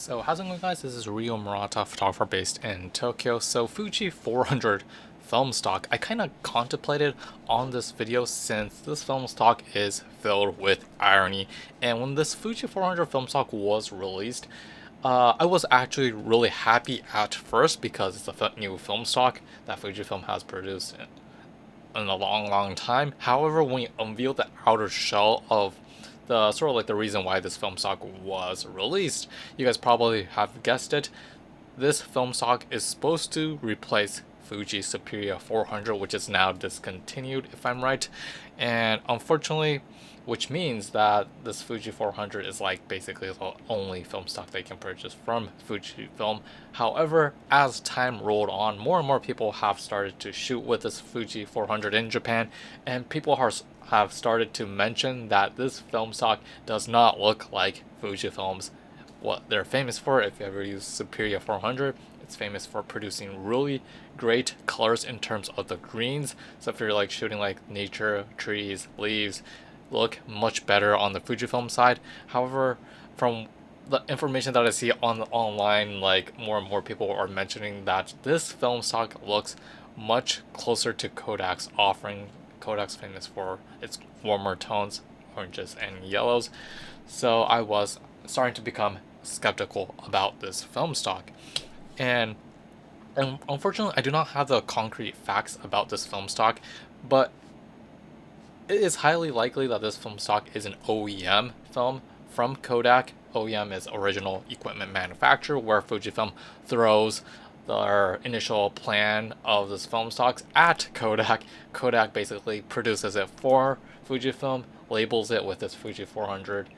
So how's it going, guys? This is Ryo Murata, photographer based in Tokyo. So Fuji 400 film stock, I kind of contemplated on this video since this film stock is filled with irony. And when this Fuji 400 film stock was released, I was actually really happy at first because it's a new film stock that Fujifilm has produced in a long time. However, when you unveil the outer shell of the sort of like the reason why this film stock was released, you guys probably have guessed it. This film stock is supposed to replace Fuji Superia 400, which is now discontinued, if I'm right. And unfortunately, which means that this Fuji 400 is like basically the only film stock they can purchase from Fujifilm. However, as time rolled on, more and more people have started to shoot with this Fuji 400 in Japan, and people have started to mention that this film stock does not look like Fujifilm's what they're famous for. If you ever use Superia 400, it's famous for producing really great colors in terms of the greens. So if you're like shooting like nature, trees, leaves, look much better on the Fujifilm side. However, from the information that I see on online, like more and more people are mentioning that this film stock looks much closer to Kodak's offering. Kodak's famous for its warmer tones, oranges and yellows. So I was starting to become skeptical about this film stock. And unfortunately, I do not have the concrete facts about this film stock, but it is highly likely that this film stock is an OEM film from Kodak. OEM is original equipment manufacturer, where Fujifilm throws their initial plan of this film stocks at Kodak. Kodak basically produces it for Fujifilm, labels it with this Fuji 400,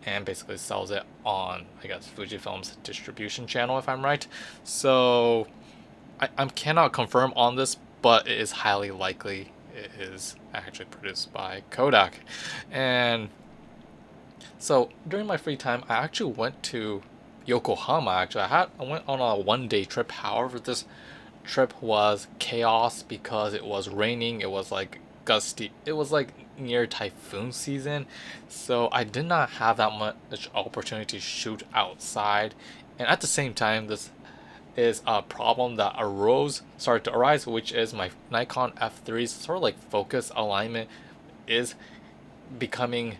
and basically sells it on, I guess, Fujifilm's distribution channel, if I'm right. So I cannot confirm on this, but it is highly likely it is actually produced by Kodak. And so during my free time, I actually went to Yokohama. I went on a 1 day trip. However, this trip was chaos because it was raining. It was like gusty. It was like near typhoon season, so I did not have that much opportunity to shoot outside. And at the same time, this is a problem that started to arise, which is my Nikon F3's sort of like focus alignment is becoming,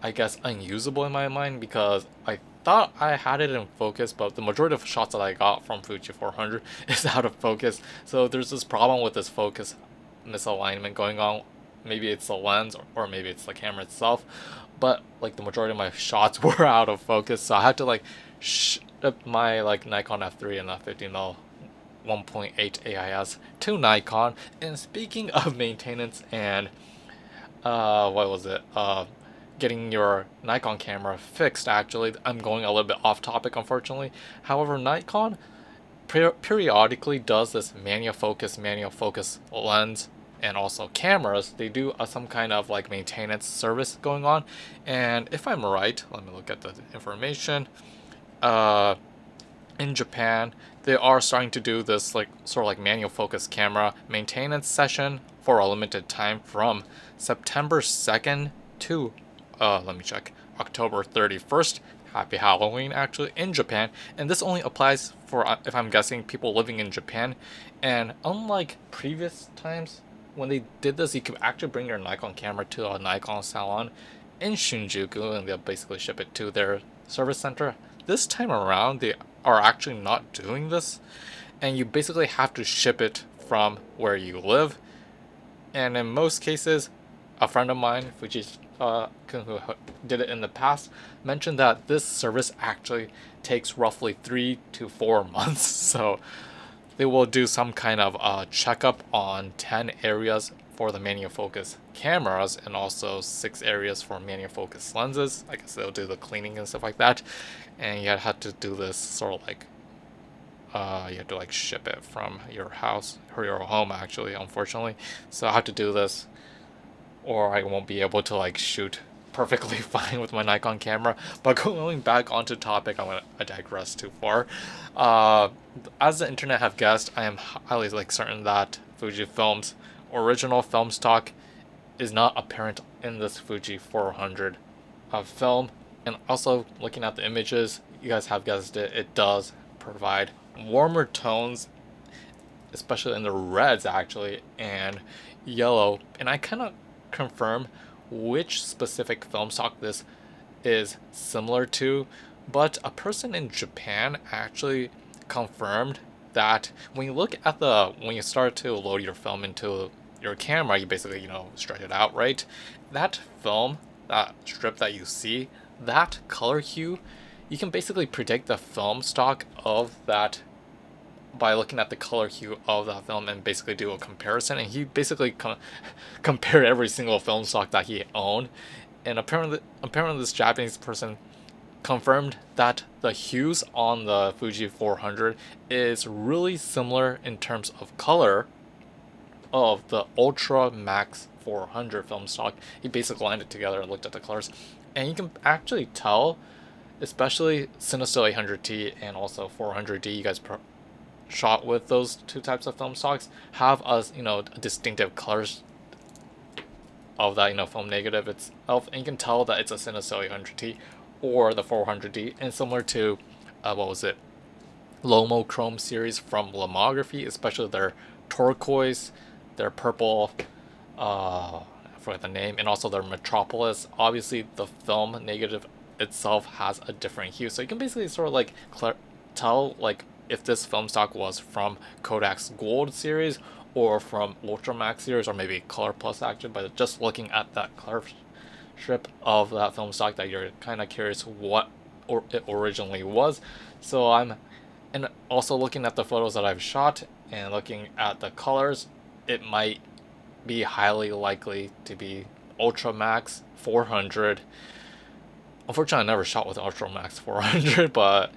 I guess, unusable in my mind, because I thought I had it in focus, but the majority of shots that I got from Fuji 400 is out of focus. So there's this problem with this focus misalignment going on. Maybe it's the lens, or maybe it's the camera itself, but like the majority of my shots were out of focus, so I had to like ship my like Nikon F3 and F50 1.8 AIS to Nikon. And speaking of maintenance and what was it, getting your Nikon camera fixed, actually I'm going a little bit off topic, unfortunately. However, Nikon periodically does this manual focus lens, and also cameras. They do some kind of like maintenance service going on. And if I'm right, let me look at the information. In Japan, they are starting to do this like sort of like manual focus camera maintenance session for a limited time from September 2nd to let me check, October 31st. Happy Halloween, actually, in Japan. And this only applies for, if I'm guessing, people living in Japan. And unlike previous times when they did this, you could actually bring your Nikon camera to a Nikon salon in Shinjuku and they'll basically ship it to their service center. This time around, they are actually not doing this, and you basically have to ship it from where you live. And in most cases, a friend of mine, Fuji, who did it in the past, mentioned that this service actually takes roughly 3 to 4 months. So they will do some kind of checkup on 10 areas for the manual focus cameras, and also 6 areas for manual focus lenses. I guess they'll do the cleaning and stuff like that. And you have to do this sort of like, you have to like ship it from your house or your home, actually, unfortunately. So I have to do this, or I won't be able to like shoot perfectly fine with my Nikon camera. But going back onto topic, I digress too far. As the internet have guessed, I am highly like certain that Fujifilm's original film stock is not apparent in this Fuji 400 film. And also looking at the images, you guys have guessed it, it does provide warmer tones, especially in the reds actually, and yellow. And I cannot confirm which specific film stock this is similar to, but a person in Japan actually confirmed that when you look at when you start to load your film into your camera, you basically, stretch it out, right? That film, that strip that you see, that color hue, you can basically predict the film stock of that by looking at the color hue of that film and basically do a comparison. And he basically compared every single film stock that he owned, and apparently this Japanese person confirmed that the hues on the Fuji 400 is really similar in terms of color of the Ultra Max 400 film stock. He basically lined it together and looked at the colors, and you can actually tell, especially Cinestill 800T and also 400D, you guys shot with those two types of film stocks, have a distinctive colors of that film negative itself, and you can tell that it's a Cinestill 800T or the 400D, and similar to what was it, Lomo Chrome series from Lomography, especially their turquoise, their purple, I forget the name, and also their Metropolis. Obviously, the film negative itself has a different hue, so you can basically sort of like tell like if this film stock was from Kodak's Gold series or from Ultramax series, or maybe Color Plus actually, but just looking at that color strip of that film stock, that you're kind of curious what it originally was. So and also looking at the photos that I've shot and looking at the colors, it might be highly likely to be Ultramax 400. Unfortunately, I never shot with Ultramax 400, but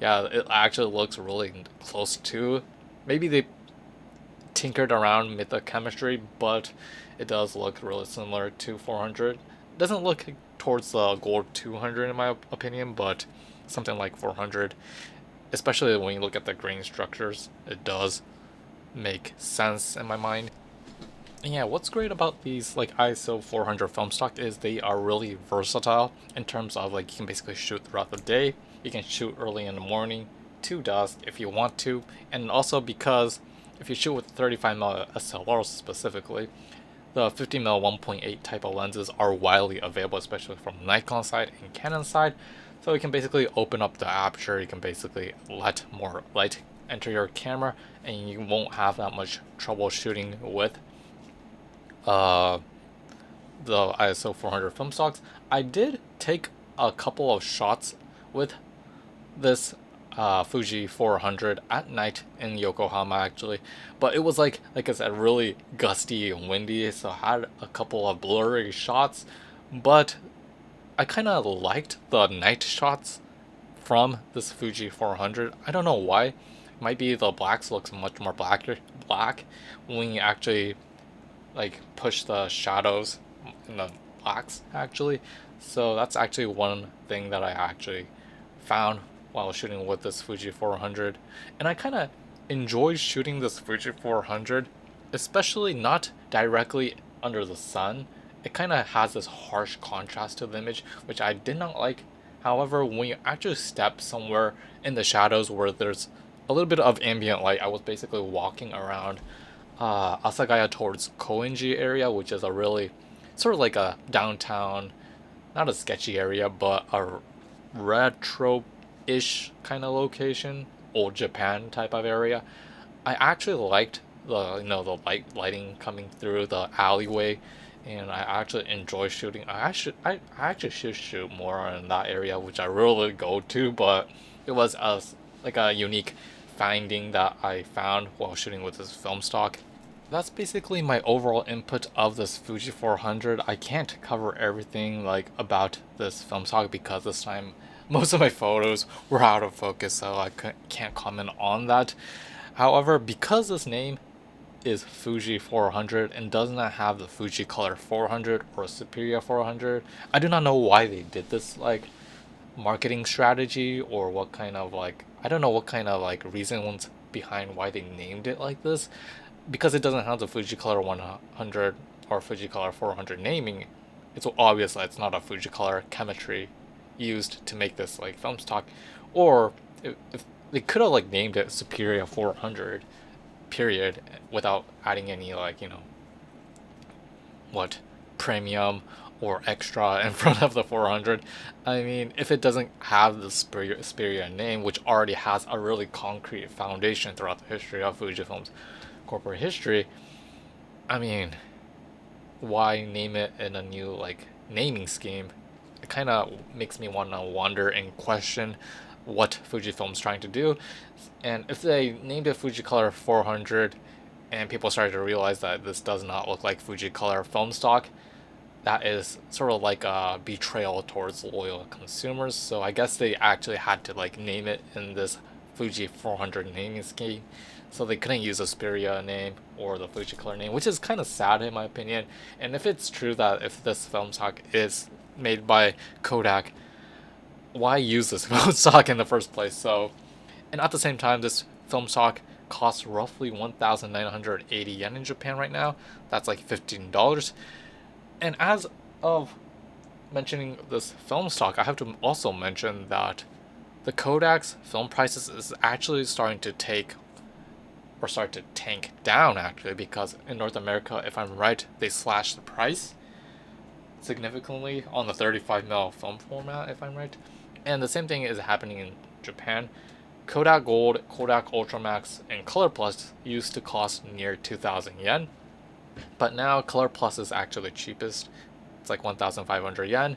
yeah, it actually looks really close to. Maybe they tinkered around with the chemistry, but it does look really similar to 400. It doesn't look towards the Gold 200 in my opinion, but something like 400, especially when you look at the grain structures, it does make sense in my mind. And yeah, what's great about these like ISO 400 film stock is they are really versatile in terms of like you can basically shoot throughout the day. You can shoot early in the morning to dusk if you want to, and also because if you shoot with 35mm SLRs specifically, the 50mm 1.8 type of lenses are widely available, especially from Nikon side and Canon side. So you can basically open up the aperture, you can basically let more light enter your camera, and you won't have that much trouble shooting with the ISO 400 film stocks. I did take a couple of shots with this Fuji 400 at night in Yokohama actually, but it was like I said, really gusty and windy, so I had a couple of blurry shots, but I kind of liked the night shots from this Fuji 400. I don't know why. It might be the blacks looks much more black when you actually like push the shadows in the blacks actually. So that's actually one thing that I actually found while shooting with this Fuji 400, and I kind of enjoy shooting this Fuji 400, especially not directly under the sun. It kind of has this harsh contrast to the image, which I did not like. However, when you actually step somewhere in the shadows where there's a little bit of ambient light, I was basically walking around Asagaya towards Koenji area, which is a really sort of like a downtown, not a sketchy area, but a retro-ish kind of location, old Japan type of area. I actually liked the lighting coming through the alleyway, and I actually enjoy shooting. I actually should shoot more in that area, which I really go to, but it was like a unique finding that I found while shooting with this film stock. That's basically my overall input of this Fuji 400. I can't cover everything like about this film stock because this time most of my photos were out of focus, so I can't comment on that. However, because this name is Fuji 400 and does not have the Fuji Color 400 or Superia 400, I do not know why they did this like marketing strategy, or what kind of like, I don't know what kind of like reasons behind why they named it like this, because it doesn't have the Fuji Color 100 or Fuji Color 400 naming. It's obvious that it's not a Fuji Color chemistry used to make this like film stock, or if they could have like named it Superia 400 period without adding any like what premium or extra in front of the 400. I mean, if it doesn't have the Xperia name, which already has a really concrete foundation throughout the history of Fujifilm's corporate history, I mean, why name it in a new like naming scheme? It kind of makes me want to wonder and question what Fujifilm's trying to do. And if they named it Fujicolor 400 and people started to realize that this does not look like Fujicolor film stock, that is sort of like a betrayal towards loyal consumers. So I guess they actually had to like name it in this Fuji 400 naming scheme. So they couldn't use a Xperia name or the Fujicolor name, which is kind of sad in my opinion. And if it's true that if this film stock is made by Kodak, why use this film stock in the first place? So, and at the same time, this film stock costs roughly 1,980 yen in Japan right now. That's like $15. And as of mentioning this film stock, I have to also mention that the Kodak's film prices is actually starting to start to tank down actually, because in North America, if I'm right, they slashed the price significantly on the 35mm film format, if I'm right. And the same thing is happening in Japan. Kodak Gold, Kodak Ultramax, and Color Plus used to cost near 2,000 yen. But now Color Plus is actually the cheapest. It's like 1,500 yen.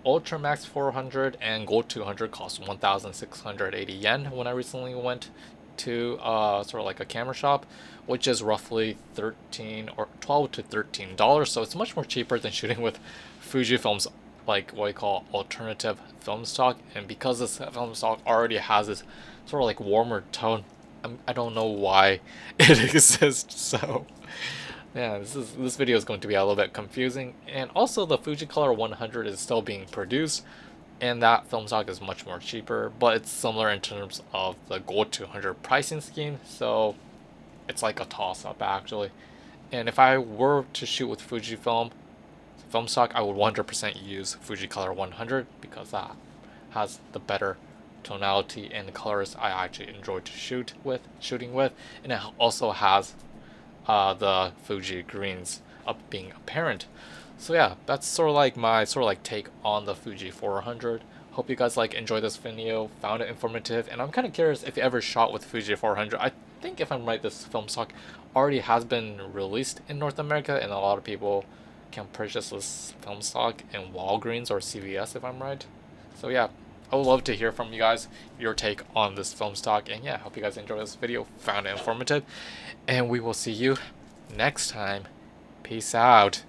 Ultramax 400 and Gold 200 cost 1,680 yen when I recently went to sort of like a camera shop, which is roughly 13 or 12 to $13. So it's much more cheaper than shooting with Fujifilm's like what we call alternative film stock. And because this film stock already has this sort of like warmer tone, I don't know why it exists. So yeah, this video is going to be a little bit confusing. And also the Fujicolor 100 is still being produced, and that film stock is much more cheaper, but it's similar in terms of the Gold 200 pricing scheme. So it's like a toss-up actually. And if I were to shoot with Fujifilm film stock, I would 100% use Fujicolor 100 because that has the better tonality and the colors I actually enjoy to shooting with, and it also has the Fuji greens being apparent. So yeah, that's sort of like my take on the Fuji 400. Hope you guys like enjoyed this video, found it informative, and I'm kind of curious if you ever shot with Fuji 400. I think if I'm right, this film stock already has been released in North America, and a lot of people can purchase this film stock in Walgreens or CVS if I'm right. So yeah, I would love to hear from you guys, your take on this film stock. And yeah, hope you guys enjoyed this video, found it informative, and we will see you next time. Peace out.